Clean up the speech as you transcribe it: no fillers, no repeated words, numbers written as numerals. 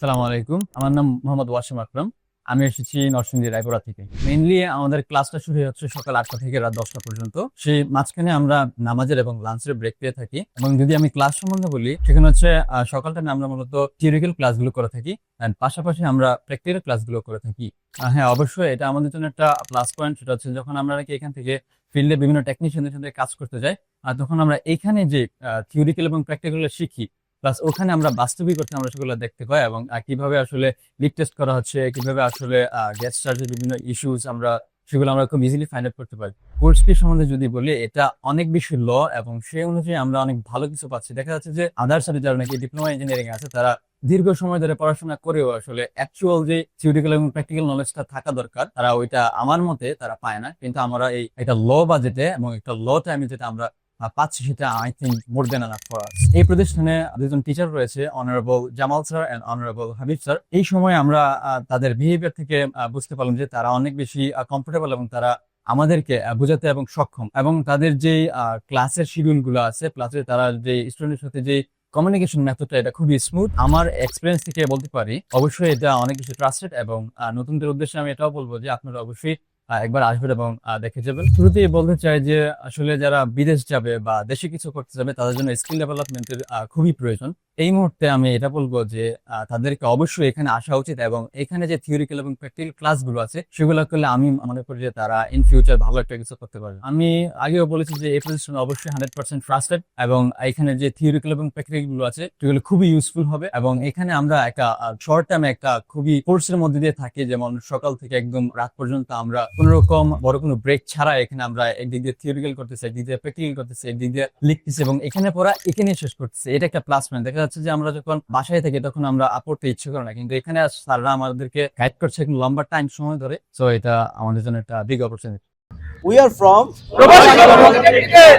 আসসালামু আলাইকুম। আমার নাম মোহাম্মদ ওয়াসিম আকরাম। আমি এসেছি নরসিংদী রায়পুরা থেকে। মেইনলি আমাদের ক্লাসটা শুরু হচ্ছে সকাল ৮টা থেকে রাত ১০টা পর্যন্ত। সেই মাঝখানে আমরা নামাজের এবং লাঞ্চের ব্রেক পেয়ে থাকি। এবং যদি আমি ক্লাস সম্বন্ধে বলি, সেখানে হচ্ছে সকাল টাইমে আমরা মূলত থিওরিক্যাল ক্লাসগুলো করে থাকি। অ্যান্ড পাশাপাশি আমরা প্র্যাকটিক্যাল ক্লাসগুলো করে থাকি। হ্যাঁ, অবশ্যই এটা আমাদের জন্য একটা প্লাস পয়েন্ট। সেটা হচ্ছে যখন আমরা নাকি এখান থেকে ফিল্ডে বিভিন্ন টেকনিশিয়ানদের সাথে কাজ করতে যাই, তখন আমরা এইখানে যে থিওরিক্যাল এবং প্র্যাকটিক্যাল শিখি, প্লাস ওখানে আমরা বাস্তবিক অর্থে আমরা সেগুলো দেখতে পাই এবং কিভাবে আসলে লিক টেস্ট করা হচ্ছে, কিভাবে আসলে গ্যাস চার্জের বিভিন্ন ইস্যুস সেগুলো আমরা খুব ইজিলি ফাইন্ড আউট করতে পারি। কোর্স ফি সম্বন্ধে যদি বলি, এটা অনেক বেশি ল এবং সেই অনুযায়ী আমরা অনেক ভালো কিছু পাচ্ছি। দেখা যাচ্ছে যে আদার্স সাথে যারা নাকি ডিপ্লোমা ইঞ্জিনিয়ারিং আছে, তারা দীর্ঘ সময় ধরে পড়াশোনা করেও আসলে অ্যাকচুয়াল যে থিওরিক্যাল এবং প্র্যাকটিক্যাল নলেজটা থাকা দরকার, তারা ওইটা আমার মতে তারা পায় না। কিন্তু আমরা এটা ল বাজেটে এবং একটা ল টাইমে যেটা আমরা পাচ্ছি, সেটা I think more than enough for us. এই প্রতিষ্ঠানে দুজন টিচার রয়েছে, honourable Jamal sir and honourable Habib sir. এই সময় আমরা তাদের বিহেভিয়ার থেকে বুঝতে পারলাম যে তারা অনেক বেশি কমফোর্টেবল এবং তারা আমাদেরকে বোঝাতে এবং সক্ষম। এবং তাদের যে ক্লাসের শিডিউল গুলো আছে, প্লাসে তারা যে স্টুডেন্টের সাথে যে কমিউনিকেশন মেথডটা, এটা খুবই স্মুথ। আমার এক্সপিরিয়েন্স থেকে বলতে পারি অবশ্যই এটা অনেক বেশি ট্রাস্টেড। এবং নতুনদের উদ্দেশ্যে আমি এটাও বলবো যে আপনারা অবশ্যই একবার আসবেন এবং দেখে যাবেন। শুরুতেই বলতে চাই যে আসলে যারা বিদেশ যাবে বা দেশে কিছু করতে যাবে, তাদের জন্য স্কিল ডেভেলপমেন্টের খুবই প্রয়োজন। এই মুহূর্তে আমি এটা বলবো যে তাদেরকে অবশ্যই এখানে আসা উচিত এবং এখানে যে থিওরিক্যাল এবং প্র্যাকটিক্যাল ক্লাসগুলো আছে, সেগুলো করলে আমি মনে করি যে তারা ইন ফিউচার ভালো একটা কিছু করতে পারবে। আমি আগেও বলেছি যে এই প্রতিষ্ঠান অবশ্যই 100% ট্রাস্টেড এবং এখানে যে থিওরিক্যাল এবং প্র্যাকটিক্যাল গুলো আছে, সেগুলো খুবই ইউজফুল হবে। এবং এখানে আমরা একটা শর্ট টাইমে একটা খুবই কোর্সের মধ্যে দিয়ে থাকি, যেমন সকাল থেকে একদম রাত পর্যন্ত আমরা কোন রকম বড় কোনো ব্রেক ছাড়া এখানে আমরা একদিক দিয়ে থিওরিক্যাল করতেছি, একদিক দিয়ে প্র্যাকটিক্যাল করতেছি, একদিক দিয়ে লিখতেছি এবং এখানে পড়া এখানে শেষ করতেছি। এটা একটা প্লাস পয়েন্ট। দেখা যাচ্ছে যে আমরা যখন বাসায় থাকি তখন আমরা পড়তে ইচ্ছে করে না, কিন্তু এখানে স্যাররা আমাদেরকে গাইড করছে একটু লম্বা টাইম সময় ধরে। সো এটা আমাদের জন্য একটা big opportunity. We are from Prabhas Technical